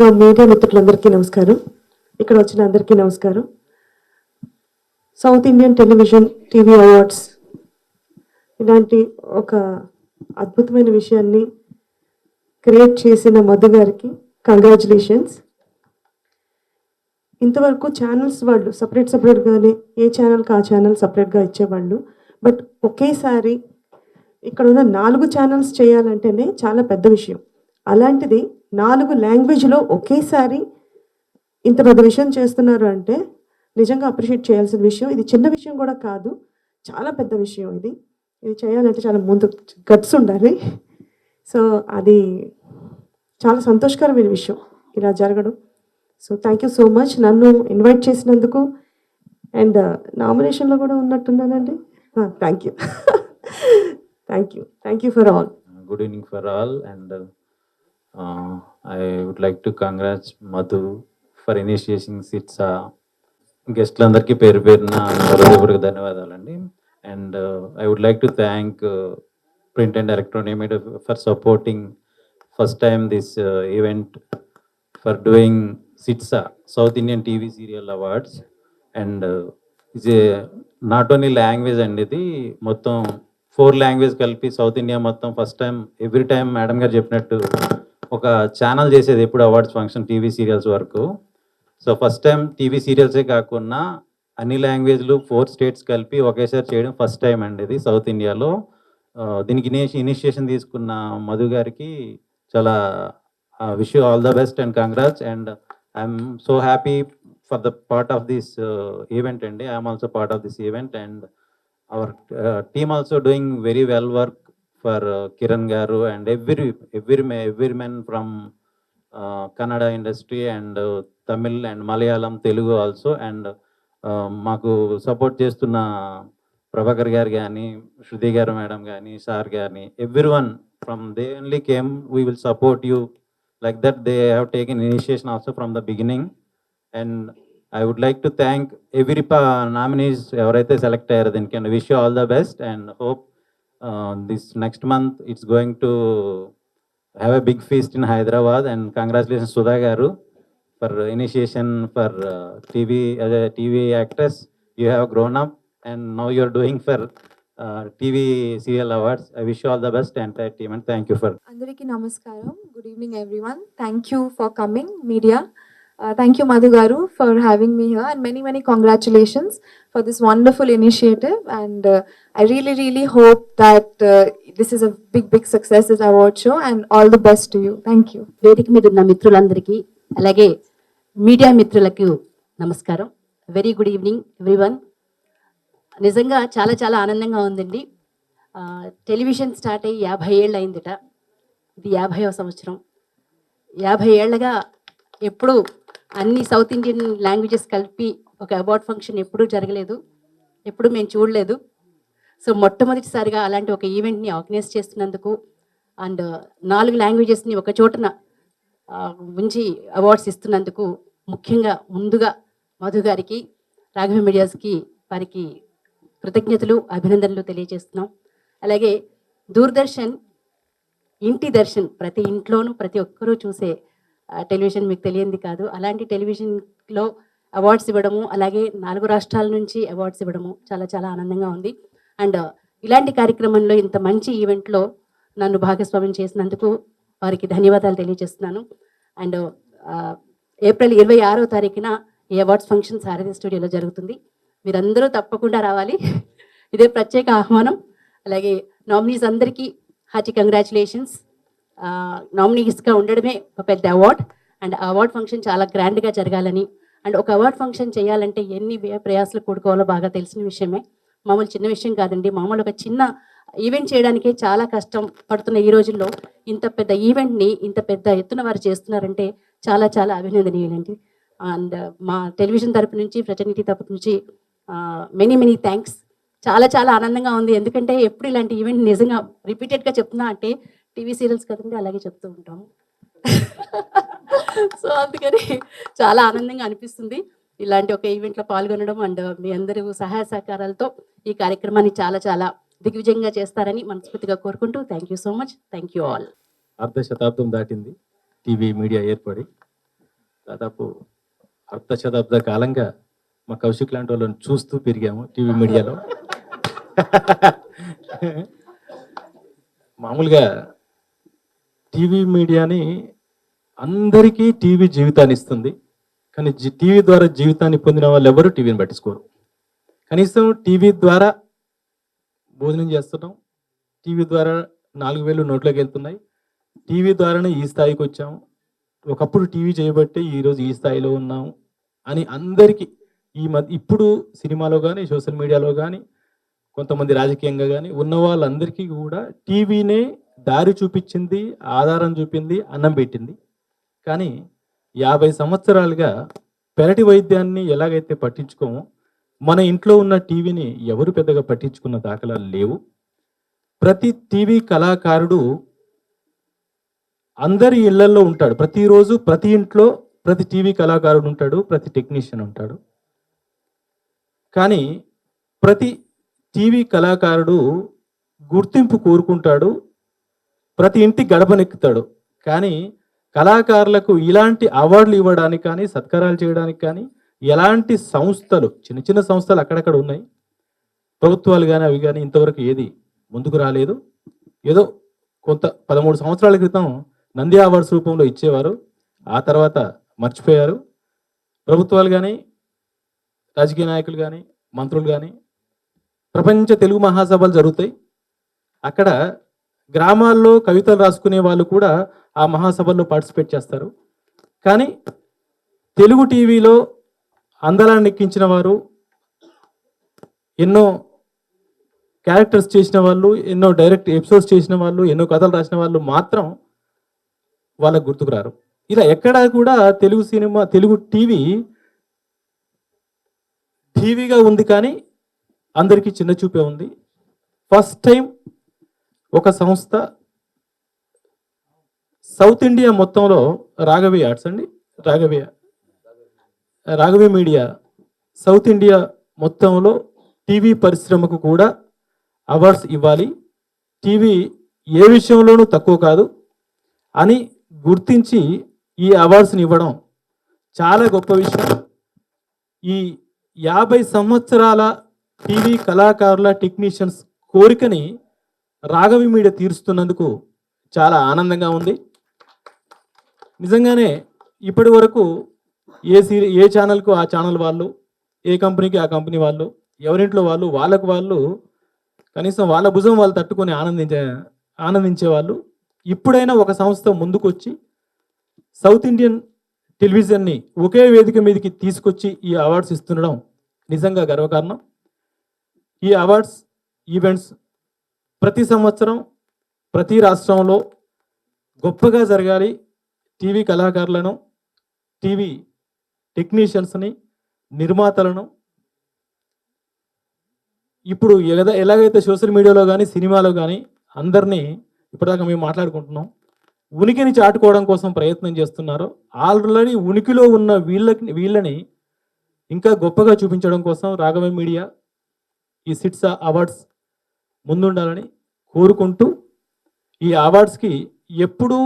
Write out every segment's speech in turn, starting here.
ముందుగా మీడియా మిత్రులందరికీ నమస్కారం. ఇక్కడ వచ్చిన అందరికీ నమస్కారం. South Indian television TV awards ఇలాంటి ఒక అద్భుతమైన విషయాన్ని క్రియేట్ చేసిన మధు గారికి కంగ్రాచులేషన్స్. ఇంతవరకు ఛానల్స్ వాళ్ళు సపరేట్గానే ఏ ఛానల్కి ఆ ఛానల్ సపరేట్గా ఇచ్చేవాళ్ళు. బట్ ఒకేసారి ఇక్కడ ఉన్న 4 ఛానల్స్ చేయాలంటేనే చాలా పెద్ద విషయం. అలాంటిది 4 లాంగ్వేజ్లో ఒకేసారి ఇంత పెద్ద విషయం చేస్తున్నారు అంటే నిజంగా అప్రిషియేట్ చేయాల్సిన విషయం. ఇది చిన్న విషయం కూడా కాదు, చాలా పెద్ద విషయం. ఇది చేయాలంటే చాలా ముందు గట్స్ ఉండాలి. సో అది చాలా సంతోషకరమైన విషయం ఇలా జరగడం. So thank you so much నన్ను ఇన్వైట్ చేసినందుకు. అండ్ నామినేషన్లో కూడా ఉన్నట్టున్నానండి. Thank you thank you for all. Good evening for all, and I would like to congratulate Madhu for initiating SITSA. గెస్ట్లందరికీ పేరు పేరున హృదయపూర్వక ధన్యవాదాలండి. And I would like to thank print and electronic media for supporting first time this event for doing SITSA, South Indian TV Serial Awards. And is a not only language అండి, ఇది మొత్తం 4 language కలిపి south India మొత్తం first time. Every time madam గారు చెప్పినట్టు ఒక channel చేసేది ఎప్పుడు అవార్డ్స్ ఫంక్షన్ టీవీ సీరియల్స్ వరకు. సో ఫస్ట్ టైం టీవీ సీరియల్సే కాకుండా అన్ని లాంగ్వేజ్లు 4 స్టేట్స్ కలిపి ఒకేసారి చేయడం ఫస్ట్ టైం అండి ఇది సౌత్ ఇండియాలో. దీనికి ఇనిషియేషన్ తీసుకున్న మధు గారికి చాలా wish you all the best and congrats. And I'm so happy for the part of this event అండి. I'm also part of this event. And our team also doing very well work for Kiran garu and every man from Kannada industry and Tamil and Malayalam, Telugu also. And మాకు support చేస్తున్న ప్రభాకర్ గారు కానీ, శృతి గారు madam కానీ, sir కానీ, everyone from they only came, we will support you like that. They have taken initiation also from the beginning. And I would like to thank every nominees ఎవరైతే select అయ్యారో దీనికి. And wish you all the best and hope this next month it's going to have a big feast in Hyderabad. And congratulations Sudha garu for initiation for TV actress. You have grown up and now you are doing for TV serial awards. I wish you all the best entire team and thank you for. అందరికీ నమస్కారం. Good evening everyone. Thank you for coming media. Thank you Madhu garu for having me here, and many congratulations for this wonderful initiative. And I really hope that this is a big success, this award show, and all the best to you. Thank you. వేదిక మీద ఉన్న మిత్రులందరికీ అలాగే media మిత్రులకు నమస్కారం. Very good evening everyone. నిజంగా చాలా ఆనందంగా ఉందండి. టెలివిజన్ స్టార్ట్ అయ్యి 50 ఏళ్ళు అయిందిట. ఇది 50వ సంవత్సరం. 50 ఏళ్ళగా ఎప్పుడు అన్ని సౌత్ ఇండియన్ లాంగ్వేజెస్ కలిపి ఒక అవార్డ్ ఫంక్షన్ ఎప్పుడూ జరగలేదు, ఎప్పుడు మేము చూడలేదు. సో మొట్టమొదటిసారిగా అలాంటి ఒక ఈవెంట్ని ఆర్గనైజ్ చేస్తున్నందుకు అండ్ 4 లాంగ్వేజెస్ని ఒక చోటన ఉంచి అవార్డ్స్ ఇస్తున్నందుకు ముఖ్యంగా ముందుగా మధు గారికి, రాఘవ మీడియాస్కి, వారికి కృతజ్ఞతలు, అభినందనలు తెలియజేస్తున్నాం. అలాగే దూరదర్శన్ ఇంటి దర్శన్, ప్రతి ఇంట్లోనూ ప్రతి ఒక్కరూ చూసే టెలివిజన్ మీకు తెలియంది కాదు. అలాంటి టెలివిజన్లో అవార్డ్స్ ఇవ్వడము, అలాగే 4 రాష్ట్రాల నుంచి అవార్డ్స్ ఇవ్వడము చాలా ఆనందంగా ఉంది. అండ్ ఇలాంటి కార్యక్రమంలో ఇంత మంచి ఈవెంట్లో నన్ను భాగస్వామ్యం చేసినందుకు వారికి ధన్యవాదాలు తెలియజేస్తున్నాను. అండ్ ఏప్రిల్ 26వ తారీఖున ఈ అవార్డ్స్ ఫంక్షన్ సారథి స్టూడియోలో జరుగుతుంది. మీరందరూ తప్పకుండా రావాలి. ఇదే ప్రత్యేక ఆహ్వానం. అలాగే నామినీస్ అందరికీ హార్టీ కంగ్రాచులేషన్స్. నామినీస్గా ఉండడమే ఒక పెద్ద అవార్డ్. అండ్ ఆ అవార్డ్ ఫంక్షన్ చాలా గ్రాండ్గా జరగాలని, అండ్ ఒక అవార్డ్ ఫంక్షన్ చేయాలంటే ఎన్ని ప్రయాసాలు కూడుకోవాలో బాగా తెలిసిన విషయమే. మామూలు చిన్న విషయం కాదండి. మామూలు ఒక చిన్న ఈవెంట్ చేయడానికే చాలా కష్టం పడుతున్న ఈ రోజుల్లో ఇంత పెద్ద ఈవెంట్ని ఇంత పెద్ద ఎత్తున వారు చేస్తున్నారంటే చాలా అభినందనీయులండి. అండ్ మా టెలివిజన్ తరపు నుంచి, ఫ్రెటర్నిటీ తరపు నుంచి మెనీ థ్యాంక్స్. చాలా ఆనందంగా ఉంది. ఎందుకంటే ఎప్పుడు ఇలాంటి ఈవెంట్ నిజంగా రిపీటెడ్గా చెప్తున్నా అంటే టీవీ సీరియల్స్ కదండి, అలాగే చెప్తూ ఉంటాము. సో అందుకని చాలా ఆనందంగా అనిపిస్తుంది ఇలాంటి ఒక ఈవెంట్లో పాల్గొనడం. అండ్ మీ అందరూ సహాయ సహకారాలతో ఈ కార్యక్రమాన్ని చాలా దిగ్విజయంగా చేస్తారని మనస్ఫూర్తిగా కోరుకుంటూ thank you so much. Thank you all. అర్ధ శతాబ్దం దాటింది టీవీ మీడియా ఏర్పడి. దాదాపు అర్ధ శతాబ్ద కాలంగా మా కౌశిక్ లాంటి వాళ్ళని చూస్తూ పెరిగాము టీవీ మీడియాలో. మామూలుగా టీవీ మీడియాని అందరికీ టీవీ జీవితాన్ని ఇస్తుంది. కానీ టీవీ ద్వారా జీవితాన్ని పొందిన వాళ్ళు ఎవరు టీవీని పట్టించుకోరు. కనీసం టీవీ ద్వారా భోజనం చేస్తున్నాం, టీవీ ద్వారా 4,000 నోట్లోకి వెళ్తున్నాయి, టీవీ ద్వారానే ఈ స్థాయికి వచ్చాము, ఒకప్పుడు టీవీ చేయబట్టే ఈరోజు ఈ స్థాయిలో ఉన్నాము అని అందరికీ ఇప్పుడు సినిమాలో కానీ సోషల్ మీడియాలో కానీ కొంతమంది రాజకీయంగా కానీ ఉన్న వాళ్ళందరికీ కూడా టీవీనే దారి చూపించింది, ఆధారం చూపింది, అన్నం పెట్టింది. కానీ 50 సంవత్సరాలుగా పెరటి వైద్యాన్ని ఎలాగైతే పట్టించుకోమో మన ఇంట్లో ఉన్న టీవీని ఎవరు పెద్దగా పట్టించుకున్న దాఖలాలు లేవు. ప్రతి టీవీ కళాకారుడు అందరి ఇళ్లల్లో ఉంటాడు. ప్రతిరోజు ప్రతి ఇంట్లో ప్రతి టీవీ కళాకారుడు ఉంటాడు, ప్రతి టెక్నీషియన్ ఉంటాడు. కానీ ప్రతి టీవీ కళాకారుడు గుర్తింపు కోరుకుంటాడు, ప్రతి ఇంటి గడపనెక్కుతాడు. కానీ కళాకారులకు ఇలాంటి అవార్డులు ఇవ్వడానికి కానీ సత్కారాలు చేయడానికి కానీ ఎలాంటి సంస్థలు, చిన్న చిన్న సంస్థలు అక్కడక్కడ ఉన్నాయి, ప్రభుత్వాలు కానీ అవి కానీ ఇంతవరకు ఏది ముందుకు రాలేదు. ఏదో కొంత 13 సంవత్సరాల క్రితం నంది అవార్డ్స్ రూపంలో ఇచ్చేవారు, ఆ తర్వాత మర్చిపోయారు. ప్రభుత్వాలు కానీ రాజకీయ నాయకులు కానీ మంత్రులు కానీ ప్రపంచ తెలుగు మహాసభలు జరుగుతాయి, అక్కడ గ్రామాల్లో కవితలు రాసుకునే వాళ్ళు కూడా ఆ మహాసభల్లో పార్టిసిపేట్ చేస్తారు. కానీ తెలుగు టీవీలో అందలాన్ని ఎక్కించిన వారు, ఎన్నో క్యారెక్టర్స్ చేసిన వాళ్ళు, ఎన్నో డైరెక్ట్ ఎపిసోడ్స్ చేసిన వాళ్ళు, ఎన్నో కథలు రాసిన వాళ్ళు మాత్రం వాళ్ళకు గుర్తుకు రారు. ఇలా ఎక్కడా కూడా తెలుగు సినిమా, తెలుగు టీవీగా ఉంది కానీ అందరికీ చిన్న చూపే ఉంది. ఫస్ట్ టైం ఒక సంస్థ సౌత్ ఇండియా మొత్తంలో రాఘవి మీడియా సౌత్ ఇండియా మొత్తంలో టీవీ పరిశ్రమకు కూడా అవార్డ్స్ ఇవ్వాలి, టీవీ ఏ విషయంలోనూ తక్కువ కాదు అని గుర్తించి ఈ అవార్డ్స్ని ఇవ్వడం చాలా గొప్ప విషయం. ఈ 50 సంవత్సరాల టీవీ కళాకారుల టెక్నీషియన్స్ కోరికని రాఘవి మీడియా తీరుస్తున్నందుకు చాలా ఆనందంగా ఉంది. నిజంగానే ఇప్పటి వరకు ఏ ఛానల్కు ఆ ఛానల్ వాళ్ళు, ఏ కంపెనీకి ఆ కంపెనీ వాళ్ళు, ఎవరింట్లో వాళ్ళు కనీసం వాళ్ళ భుజం వాళ్ళు తట్టుకొని ఆనందించేవాళ్ళు. ఇప్పుడైనా ఒక సంస్థ ముందుకొచ్చి సౌత్ ఇండియన్ టెలివిజన్ని ఒకే వేదిక మీదకి తీసుకొచ్చి ఈ అవార్డ్స్ ఇస్తుండడం నిజంగా గర్వకారణం. ఈ అవార్డ్స్ ఈవెంట్స్ ప్రతి సంవత్సరం ప్రతి రాష్ట్రంలో గొప్పగా జరగాలి. టీవీ కళాకారులను, టీవీ టెక్నీషియన్స్ని, నిర్మాతలను ఇప్పుడు ఎలాగైతే సోషల్ మీడియాలో కానీ సినిమాలో కానీ అందరినీ ఇప్పటిదాకా మేము మాట్లాడుకుంటున్నాం, ఉనికిని చాటుకోవడం కోసం ప్రయత్నం చేస్తున్నారో, ఆల్రెడీ ఉనికిలో ఉన్న వీళ్ళని ఇంకా గొప్పగా చూపించడం కోసం రాఘవ మీడియా ఈ సిట్స్ అవార్డ్స్ ముందుండాలని కోరుకుంటూ, ఈ అవార్డ్స్కి ఎప్పుడూ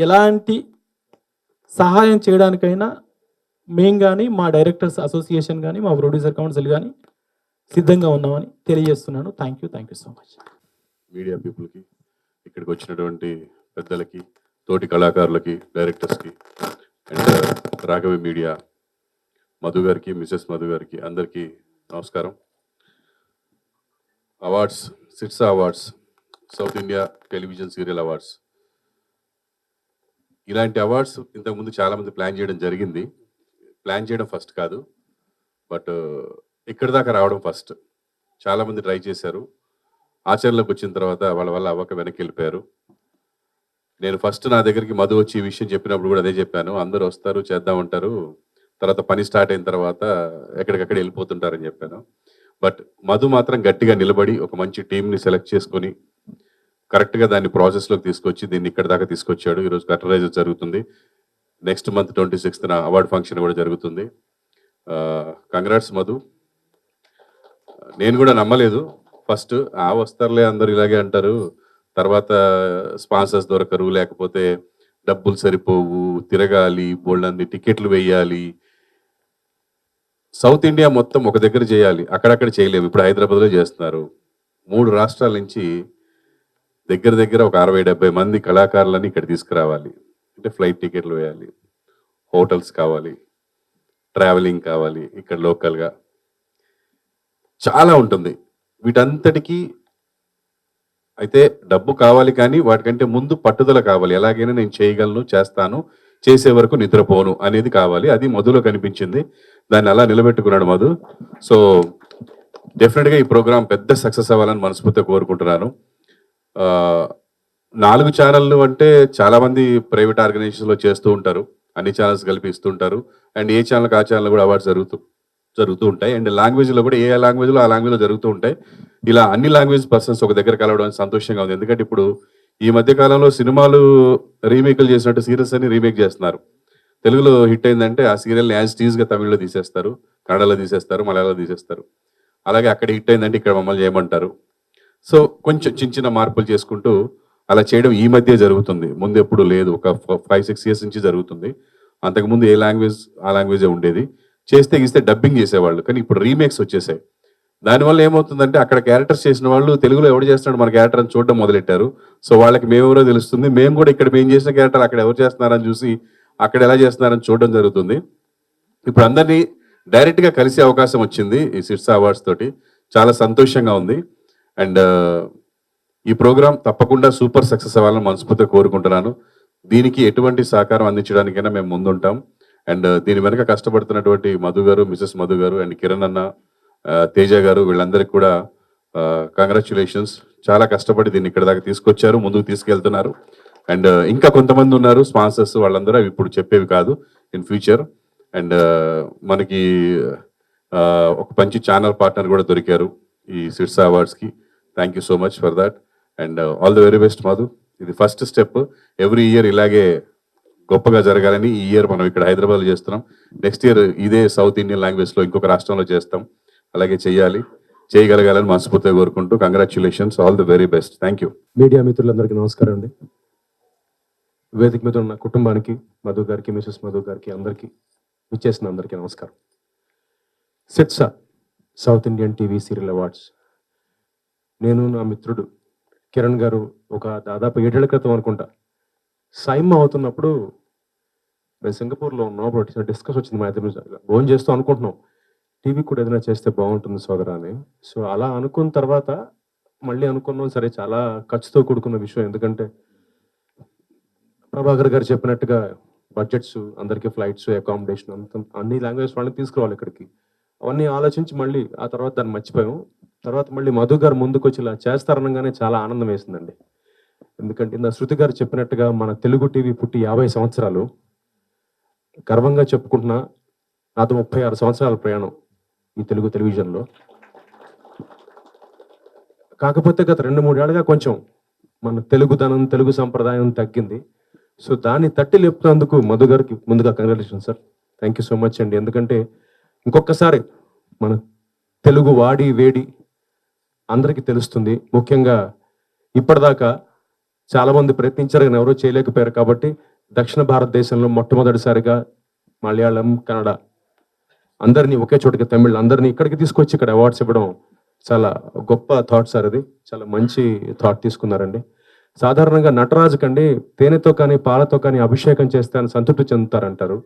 ఎలాంటి సహాయం చేయడానికైనా మేము కానీ, మా డైరెక్టర్స్ అసోసియేషన్ కానీ, మా ప్రొడ్యూసర్ కౌన్సిల్ కానీ సిద్ధంగా ఉన్నామని తెలియజేస్తున్నాను. Thank you so much. Media పీపుల్కి, ఇక్కడికి వచ్చినటువంటి పెద్దలకి, తోటి కళాకారులకి, డైరెక్టర్స్కి అండ్ రాఘవి మీడియా మధు గారికి, మిసెస్ మధు గారికి అందరికీ నమస్కారం. Awards, sits awards, south India television serial awards, ఇలాంటి అవార్డ్స్ ఇంతకుముందు చాలామంది ప్లాన్ చేయడం జరిగింది. ప్లాన్ చేయడం ఫస్ట్ కాదు, బట్ ఇక్కడి దాకా రావడం ఫస్ట్. చాలామంది ట్రై చేశారు, ఆచరణలోకి వచ్చిన తర్వాత వాళ్ళ వల్ల అవ్వక వెనక్కి వెళ్ళిపోయారు. నేను ఫస్ట్ నా దగ్గరికి మధు వచ్చి ఈ విషయం చెప్పినప్పుడు కూడా అదే చెప్పాను, అందరూ వస్తారు చేద్దామంటారు, తర్వాత పని స్టార్ట్ అయిన తర్వాత ఎక్కడికక్కడ వెళ్ళిపోతుంటారని చెప్పాను. బట్ మధు మాత్రం గట్టిగా నిలబడి ఒక మంచి టీంని సెలెక్ట్ చేసుకొని కరెక్ట్గా దాన్ని ప్రాసెస్లోకి తీసుకొచ్చి దీన్ని ఇక్కడ దాకా తీసుకొచ్చాడు. ఈరోజు కర్టరైజ్ జరుగుతుంది. నెక్స్ట్ మంత్ 26న అవార్డ్ ఫంక్షన్ కూడా జరుగుతుంది. కంగ్రాట్స్ మధు. నేను కూడా నమ్మలేదు ఫస్ట్, వస్తారులే అందరు ఇలాగే అంటారు, తర్వాత స్పాన్సర్స్ దొరకరు, లేకపోతే డబ్బులు సరిపోవు, తిరగాలి, బోల్డన్ని టికెట్లు వేయాలి. సౌత్ ఇండియా మొత్తం ఒక దగ్గర చేయాలి, అక్కడక్కడ చేయలేము. ఇప్పుడు హైదరాబాద్లో చేస్తున్నారు. 3 రాష్ట్రాల నుంచి దగ్గర దగ్గర ఒక 60-70 మంది కళాకారులని ఇక్కడ తీసుకురావాలి. అంటే ఫ్లైట్ టికెట్లు వేయాలి, హోటల్స్ కావాలి, ట్రావెలింగ్ కావాలి, ఇక్కడ లోకల్గా చాలా ఉంటుంది. వీటంతటికీ అయితే డబ్బు కావాలి, కానీ వాటికంటే ముందు పట్టుదల కావాలి. ఎలాగైనా నేను చేయగలను, చేస్తాను, చేసే వరకు నిద్రపోను అనేది కావాలి. అది మధులో కనిపించింది. దాన్ని అలా నిలబెట్టుకున్నాడు మధు. సో డెఫినెట్గా ఈ ప్రోగ్రాం పెద్ద సక్సెస్ అవ్వాలని మనస్ఫూర్తిగా కోరుకుంటున్నాను. 4 ఛానళ్ళు అంటే చాలామంది ప్రైవేట్ ఆర్గనైజేషన్లో చేస్తూ ఉంటారు, అన్ని ఛానల్స్ కలిపి ఇస్తుంటారు. అండ్ ఏ ఛానల్కి ఆ ఛానల్ కూడా అవార్డ్స్ జరుగుతూ ఉంటాయి. అండ్ లాంగ్వేజ్లో కూడా ఏ లాంగ్వేజ్లో ఆ లాంగ్వేజ్లో జరుగుతూ ఉంటాయి. ఇలా అన్ని లాంగ్వేజ్ పర్సన్స్ ఒక దగ్గర కలవడం సంతోషంగా ఉంది. ఎందుకంటే ఇప్పుడు ఈ మధ్య కాలంలో సినిమాలు రీమేక్లు చేసినట్టు సీరియల్స్ అని రీమేక్ చేస్తున్నారు. తెలుగులో హిట్ అయిందంటే ఆ సీరియల్ని యాజ్ టీజ్గా తమిళ్లో తీసేస్తారు, కన్నడలో తీసేస్తారు, మలయాళంలో తీసేస్తారు. అలాగే అక్కడ హిట్ అయిందంటే ఇక్కడ మమ్మల్ని చేయమంటారు. సో కొంచెం చిన్న చిన్న మార్పులు చేసుకుంటూ అలా చేయడం ఈ మధ్య జరుగుతుంది. ముందు ఎప్పుడు లేదు, ఒక 5-6 ఇయర్స్ నుంచి జరుగుతుంది. అంతకుముందు ఏ లాంగ్వేజ్ ఆ లాంగ్వేజే ఉండేది. చేస్తే గీస్తే డబ్బింగ్ చేసేవాళ్ళు, కానీ ఇప్పుడు రీమేక్స్ వచ్చేసాయి. దానివల్ల ఏమవుతుందంటే అక్కడ క్యారెక్టర్స్ చేసిన వాళ్ళు తెలుగులో ఎవడు చేస్తున్నాడు మన క్యారెక్టర్ అని చూడడం మొదలెట్టారు. సో వాళ్ళకి మేమెవరో తెలుస్తుంది, మేము కూడా ఇక్కడ మేము చేసిన క్యారెక్టర్ అక్కడ ఎవరు చేస్తున్నారని చూసి అక్కడ ఎలా చేస్తున్నారని చూడడం జరుగుతుంది. ఇప్పుడు అందరినీ డైరెక్ట్గా కలిసే అవకాశం వచ్చింది ఈ సిట్సా అవార్డ్స్ తోటి. చాలా సంతోషంగా ఉంది. అండ్ ఈ ప్రోగ్రాం తప్పకుండా సూపర్ సక్సెస్ అవ్వాలని మనస్ఫూర్తిగా కోరుకుంటున్నాను. దీనికి ఎటువంటి సహకారం అందించడానికైనా మేము ముందుంటాం. అండ్ దీని వెనక కష్టపడుతున్నటువంటి మధు గారు, మిసెస్ మధు గారు, అండ్ కిరణ్ అన్న, తేజ గారు, వీళ్ళందరికీ కూడా కంగ్రాచ్యులేషన్స్. చాలా కష్టపడి దీన్ని ఇక్కడ దాకా తీసుకొచ్చారు, ముందుకు తీసుకెళ్తున్నారు. అండ్ ఇంకా కొంతమంది ఉన్నారు స్పాన్సర్స్, వాళ్ళందరూ అవి ఇప్పుడు చెప్పేవి కాదు, ఇన్ ఫ్యూచర్. అండ్ మనకి ఒక మంచి ఛానల్ పార్ట్నర్ కూడా దొరికారు ఈ సిట్సా అవార్డ్స్కి. Thank you so much for that. And all the very best Madhu. ఇది ఫస్ట్ స్టెప్. ఎవ్రీ ఇయర్ ఇలాగే గొప్పగా జరగాలని ఈ ఇయర్ మనం ఇక్కడ హైదరాబాద్లో చేస్తున్నాం. నెక్స్ట్ ఇయర్ ఇదే సౌత్ ఇండియన్ లాంగ్వేజ్లో ఇంకొక రాష్ట్రంలో చేస్తాం. అలాగే చేయగలగాలని మనస్ఫూర్తిగా కోరుకుంటూ congratulations, all the very best. Thank you. Media మిత్రులందరికీ నమస్కారం అండి. వేదిక మీద ఉన్న కుటుంబానికి, మధు గారికి, మిసెస్ మధు గారికి, అందరికీ విచ్చేసిన అందరికీ నమస్కారం. Sitsa south Indian TV serial awards నేను నా మిత్రుడు కిరణ్ గారు ఒక దాదాపు 7 ఏళ్ల క్రితం అనుకుంటా సైమ్ అవుతున్నప్పుడు మేము సింగపూర్లో ఉన్నాం. అప్పుడు డిస్కస్ వచ్చింది మా ఇద్దరు, ఫోన్ చేస్తూ అనుకుంటున్నాం టీవీ కూడా ఏదైనా చేస్తే బాగుంటుంది సోదరా అని. సో అలా అనుకున్న తర్వాత మళ్ళీ అనుకున్నాం, సరే చాలా ఖర్చుతో కూడుకున్న విషయం. ఎందుకంటే ప్రభాకర్ గారు చెప్పినట్టుగా బడ్జెట్స్, అందరికీ ఫ్లైట్స్, అకామిడేషన్, అన్ని లాంగ్వేజ్ వాళ్ళని తీసుకురావాలి ఇక్కడికి. అవన్నీ ఆలోచించి మళ్ళీ ఆ తర్వాత దాన్ని మర్చిపోయాం. తర్వాత మళ్ళీ మధు గారు ముందుకు వచ్చి ఇలా చేస్తారనగానే చాలా ఆనందం వేసిందండి. ఎందుకంటే ఇంత శృతి గారు చెప్పినట్టుగా మన తెలుగు టీవీ పుట్టి 50 సంవత్సరాలు, గర్వంగా చెప్పుకుంటున్నా. నాతో 36 సంవత్సరాల ప్రయాణం ఈ తెలుగు టెలివిజన్లో. కాకపోతే గత 2-3 ఏళ్ళుగా కొంచెం మన తెలుగుదనం, తెలుగు సంప్రదాయం తగ్గింది. సో దాన్ని తట్టి లేపుతున్నందుకు మధు గారికి ముందుగా congratulation sir. Thank you so much అండి. ఎందుకంటే ఇంకొకసారి మన తెలుగు వాడి వేడి అందరికీ తెలుస్తుంది. ముఖ్యంగా ఇప్పటిదాకా చాలామంది ప్రయత్నించారు కానీ ఎవరూ చేయలేకపోయారు. కాబట్టి దక్షిణ భారతదేశంలో మొట్టమొదటిసారిగా మలయాళం, కన్నడ అందరినీ ఒకే చోటుకి, తమిళ్ అందరినీ ఇక్కడికి తీసుకొచ్చి ఇక్కడ అవార్డ్స్ ఇవ్వడం చాలా గొప్ప థాట్ సార్. అది చాలా మంచి థాట్ తీసుకున్నారండి. సాధారణంగా నటరాజు కండి తేనెతో కానీ పాలతో కానీ అభిషేకం చేస్తే అని సంతృప్తి చెందుతారంటారు.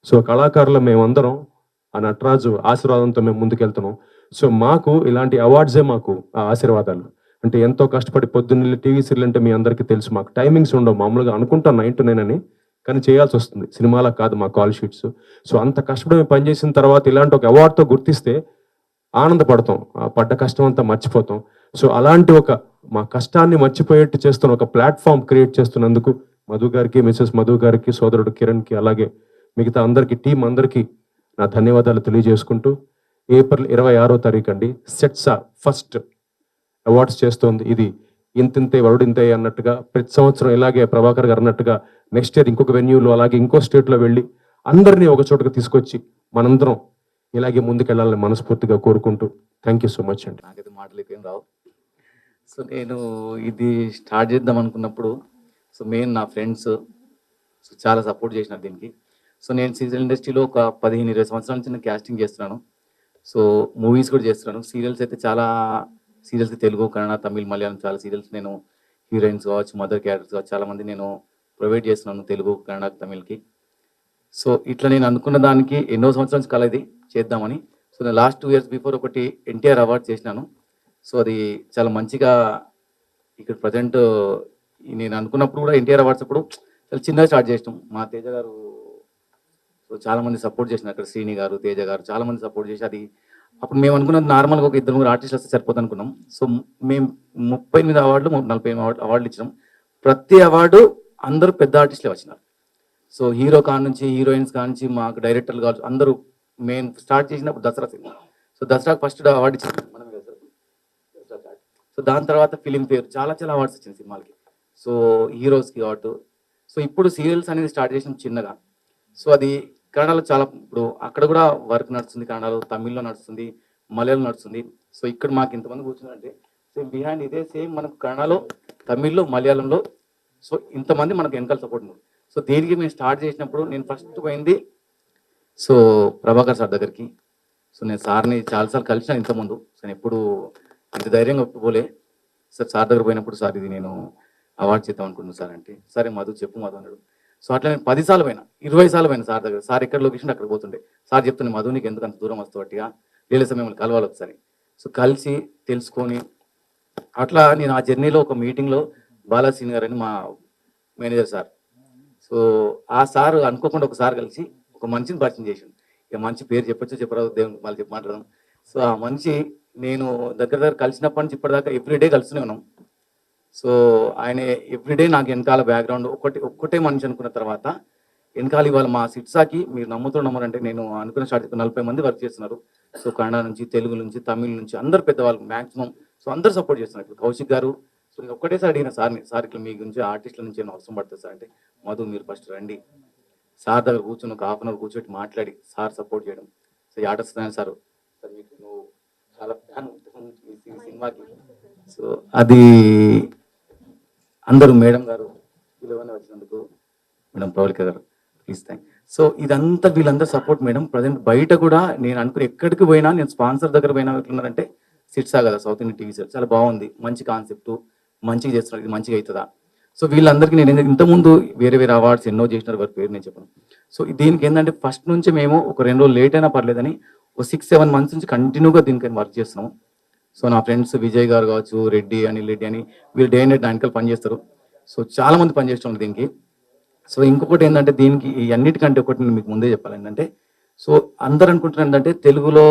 సో కళాకారులు మేమందరం ఆ నటరాజు ఆశీర్వాదంతో మేము ముందుకెళ్తున్నాం. సో మాకు ఇలాంటి అవార్డ్సే మాకు ఆ ఆశీర్వాదాలు. అంటే ఎంతో కష్టపడి పొద్దున్న టీవీ సీరియల్ అంటే మీ అందరికీ తెలుసు, మాకు టైమింగ్స్ ఉండవు. మామూలుగా అనుకుంటాం 9 to 9 అని, కానీ చేయాల్సి వస్తుంది. సినిమాలా కాదు మా కాల్ షీట్స్. సో అంత కష్టపడి మేము పనిచేసిన తర్వాత ఇలాంటి ఒక అవార్డుతో గుర్తిస్తే ఆనందపడతాం, ఆ పడ్డ కష్టం అంతా మర్చిపోతాం. సో అలాంటి ఒక మా కష్టాన్ని మర్చిపోయేట్టు చేస్తున్న ఒక ప్లాట్ఫామ్ క్రియేట్ చేస్తున్నందుకు మధు గారికి, మిసెస్ మధు గారికి, సోదరుడు కిరణ్కి, అలాగే మిగతా అందరికీ, టీం అందరికీ నా ధన్యవాదాలు తెలియజేసుకుంటూ, ఏప్రిల్ 26వ తారీఖు అండి సిట్సా ఫస్ట్ అవార్డ్స్ చేస్తోంది. ఇది ఇంతింతే వరుడింతే అన్నట్టుగా ప్రతి సంవత్సరం ఇలాగే ప్రభాకర్ గారు అన్నట్టుగా నెక్స్ట్ ఇయర్ ఇంకొక వెన్యూలో, అలాగే ఇంకో స్టేట్లో వెళ్ళి అందరినీ ఒక చోటుకు తీసుకొచ్చి మనందరం ఇలాగే ముందుకెళ్ళాలని మనస్ఫూర్తిగా కోరుకుంటూ థ్యాంక్ యూ సో మచ్ అండి. నాకైతే మాటలు ఏం రావు. సో నేను ఇది స్టార్ట్ చేద్దాం అనుకున్నప్పుడు, సో మెయిన్ నా ఫ్రెండ్స్ సో చాలా సపోర్ట్ చేసినారు దీనికి. సో నేను సీరియల్ ఇండస్ట్రీలో ఒక 15-20 సంవత్సరాల నుంచి నేను క్యాస్టింగ్ చేస్తున్నాను. సో మూవీస్ కూడా చేస్తున్నాను. సీరియల్స్ అయితే చాలా సీరియల్స్ తెలుగు, కన్నడ, తమిళ్, మలయాళం చాలా సీరియల్స్ నేను హీరోయిన్స్ కావచ్చు, మదర్ క్యారెక్టర్స్ కావచ్చు చాలామంది నేను ప్రొవైడ్ చేస్తున్నాను తెలుగు, కన్నడ, తమిళ్కి. సో ఇట్లా నేను అనుకున్న దానికి ఎన్నో సంవత్సరాల నుంచి కల ఇది చేద్దామని. సో నేను లాస్ట్ 2 years బిఫోర్ ఒకటి ఎన్టీఆర్ అవార్డ్ చేసినాను. సో అది చాలా మంచిగా ఇక్కడ ప్రజెంట్ నేను అనుకున్నప్పుడు కూడా ఎన్టీఆర్ అవార్డ్స్ అప్పుడు చాలా చిన్నగా స్టార్ట్ చేసినాం. మా తేజ గారు సో చాలామంది సపోర్ట్ చేసినారు. అక్కడ శ్రీని గారు, తేజ గారు చాలామంది సపోర్ట్ చేసి అది అప్పుడు మేము అనుకున్నది నార్మల్గా ఒక 2-3 ఆర్టిస్టులు వస్తే సరిపోతుంది అనుకున్నాం. సో మేము 38 అవార్డులు 48 అవార్డులు ఇచ్చినాం. ప్రతి అవార్డు అందరూ పెద్ద ఆర్టిస్టులే వచ్చినారు. సో హీరో కానుంచి హీరోయిన్స్ కానుంచి మాకు డైరెక్టర్లు కావచ్చు అందరూ మేము స్టార్ట్ చేసినప్పుడు దసరా సినిమా. సో దసరాకు ఫస్ట్ అవార్డు ఇచ్చింది మనమే కదా సార్. సో దాని తర్వాత ఫిలింఫేర్ చాలా చాలా అవార్డ్స్ వచ్చింది సినిమాలకి. సో హీరోస్కి అవార్డు. సో ఇప్పుడు సీరియల్స్ అనేది స్టార్ట్ చేసిన చిన్నగా. సో అది కన్నడలో చాలా ఇప్పుడు అక్కడ కూడా వర్క్ నడుస్తుంది. కన్నడలో, తమిళ్లో నడుస్తుంది, మలయాళం నడుస్తుంది. సో ఇక్కడ మాకు ఇంతమంది కూర్చున్నారంటే సేమ్ బిహైండ్ ఇదే సేమ్ మనకు కన్నడలో, తమిళ్లో, మలయాళంలో సో ఇంతమంది మనకు వెనకాల సపోర్ట్ ఉంది. సో దీనికి మేము స్టార్ట్ చేసినప్పుడు నేను ఫస్ట్ పోయింది సో ప్రభాకర్ సార్ దగ్గరికి. సో నేను సార్ని చాలాసార్లు కలిసిన ఇంతకుముందు. సో నేను ఎప్పుడు ఇంత ధైర్యంగా ఒప్పుకోలే. సార్ దగ్గర పోయినప్పుడు సార్ ఇది నేను అవార్డు చేద్దాం అనుకుంటున్నాను సార్ అంటే, సరే మధు చెప్పు మధు అన్నాడు. సో అట్లా నేను 10 సార్లు పోయినా, 20 సార్లు పోయినా సార్ దగ్గర. సార్ ఎక్కడ లొకేషన్ అక్కడ పోతుండే. సార్ చెప్తుండే మధు నీకు ఎందుకు అంత దూరం వస్తావు అట్టిగా, లేదు సార్ మిమ్మల్ని కలవాలి ఒకసారి. సో కలిసి తెలుసుకొని అట్లా నేను ఆ జర్నీలో ఒక మీటింగ్లో బాలాసీన్ గారు అని మా మేనేజర్ సార్. సో ఆ సార్ అనుకోకుండా ఒకసారి కలిసి ఒక మనిషిని పరిచయం చేసిండు. ఇక మంచి పేరు చెప్పొచ్చు చెప్పరాదు దేవుని మళ్ళీ చెప్పమంటారు. సో ఆ మనిషి నేను దగ్గర కలిసినప్పటి నుంచి ఇప్పటిదాకా ఎవ్రీడే కలుస్తూనే ఉన్నాం. సో ఆయన ఎవ్రీడే నాకు వెనకాల బ్యాక్గ్రౌండ్ ఒక్కటే మనిషి అనుకున్న తర్వాత వెనకాల ఇవాళ మా సిట్సాకి మీరు నమ్ముతున్నారంటే నేను అనుకున్న స్టార్ట్ 40 మంది వర్క్ చేస్తున్నారు. సో కన్నడ నుంచి, తెలుగు నుంచి, తమిళ్ నుంచి అందరు పెద్దవాళ్ళు మ్యాక్సిమం. సో అందరు సపోర్ట్ చేస్తున్నారు. ఇప్పుడు కౌశిక్ గారు. సో నేను ఒక్కటేసారి అడిగిన సార్ని, సార్ ఇట్లా మీ గురించి ఆర్టిస్టుల నుంచి ఏమైనా అవసరం పడుతుంది సార్ అంటే, మధు మీరు ఫస్ట్ రండి సార్ దగ్గర కూర్చొని ఒక 1/2 hour కూర్చోబెట్టి మాట్లాడి సార్ సపోర్ట్ చేయడం. సో ఈ ఆర్టిస్ట్ సార్ మీకు నువ్వు చాలా ఫ్యాన్ ఈ సినిమాకి. సో అది అందరూ మేడం గారు వీళ్ళవన్నీ వచ్చినందుకు మేడం ప్రవళిక గారు ప్లీజ్ థ్యాంక్. సో ఇదంతా వీళ్ళందరూ సపోర్ట్ మేడం. ప్రజెంట్ బయట కూడా నేను అనుకుని ఎక్కడికి పోయినా నేను స్పాన్సర్ దగ్గర పోయినా ఎట్లున్నారంటే సిట్సా కదా సౌత్ ఇండియన్ టీవీ సార్ చాలా బాగుంది, మంచి కాన్సెప్ట్, మంచిగా చేస్తున్నారు, ఇది మంచిగా అవుతుందా. సో వీళ్ళందరికీ నేను ఇంతకుముందు వేరే వేరే అవార్డ్స్ ఎన్నో చేసినారు, వారి పేరు నేను చెప్పను. సో దీనికి ఏంటంటే ఫస్ట్ నుంచి మేము ఒక 2 రోజులు లేట్ అయినా పర్లేదని ఒక 6-7 months నుంచి కంటిన్యూగా దీనికని వర్క్ చేస్తున్నాము. సో నా ఫ్రెండ్స్ విజయ్ గారు కావచ్చు, రెడ్డి అని వీళ్ళు డే అండ్ నైట్ వెనకాల పనిచేస్తారు. సో చాలా మంది పనిచేస్తున్నారు దీనికి. సో ఇంకొకటి ఏంటంటే దీనికి ఈ అన్నిటికంటే ఒకటి నేను మీకు ముందే చెప్పాలి ఏంటంటే, సో అందరు అనుకుంటున్నారు ఏంటంటే తెలుగులో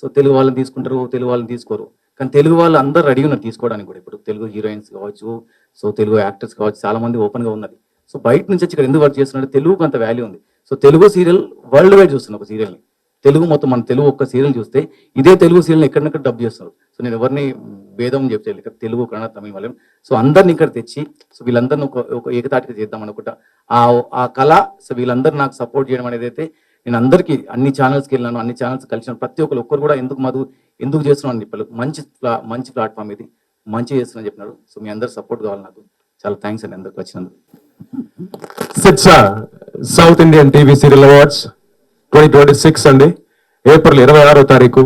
సో తెలుగు వాళ్ళని తీసుకుంటారు, తెలుగు వాళ్ళని తీసుకోరు. కానీ తెలుగు వాళ్ళు అందరూ రెడీ ఉన్నారు తీసుకోవడానికి కూడా. ఇప్పుడు తెలుగు హీరోయిన్స్ కావచ్చు, సో తెలుగు యాక్టర్స్ కావచ్చు చాలా మంది ఓపెన్గా ఉన్నది. సో బయట నుంచి వచ్చి ఇక్కడ ఎందుకు వర్క్ చేస్తున్నారంటే తెలుగుకు అంత వాల్యూ ఉంది. So Telugu serial world wide చూస్తున్నారు. ఒక సీరియల్ని తెలుగు మొత్తం మన తెలుగు ఒక్క సీరియల్ చూస్తే ఇదే తెలుగు సీరియల్ని ఎక్కడెక్కడ డబ్ చేస్తున్నారు. సో నేను ఎవరిని భేదం చెప్తాను ఇక్కడ తెలుగు, కన్నడ, తమిళ, మలయాళం. సో అందరిని ఇక్కడ తెచ్చి సో వీళ్ళందరిని ఒక ఏకతాటిగా చేద్దాం అనుకుంటా ఆ కళ. సో వీళ్ళందరూ నాకు సపోర్ట్ చేయడం అనేది అయితే నేను అందరికీ అన్ని ఛానల్స్కి వెళ్ళాను, అన్ని ఛానల్స్ కలిసిన ప్రతి ఒక్కరు కూడా ఎందుకు మధు ఎందుకు చేస్తున్నాను చెప్పారు. మంచి ప్లాట్ఫామ్ ఇది, మంచిగా చేస్తున్నా చెప్పినారు. సో మీ అందరు సపోర్ట్ కావాలి నాకు. చాలా థ్యాంక్స్ అండి అందరికి వచ్చినందుకు. Sitsa south Indian TV serial awards 2026 అండి, ఏప్రిల్ 26వ తారీఖు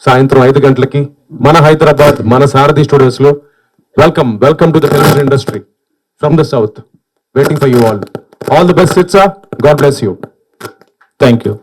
సాయంత్రం 5 గంటలకి మన హైదరాబాద్ మన సారథి స్టూడియోస్ లో. Welcome to the television industry from the south. Waiting for you all the best Sitsa. God bless you. Thank you.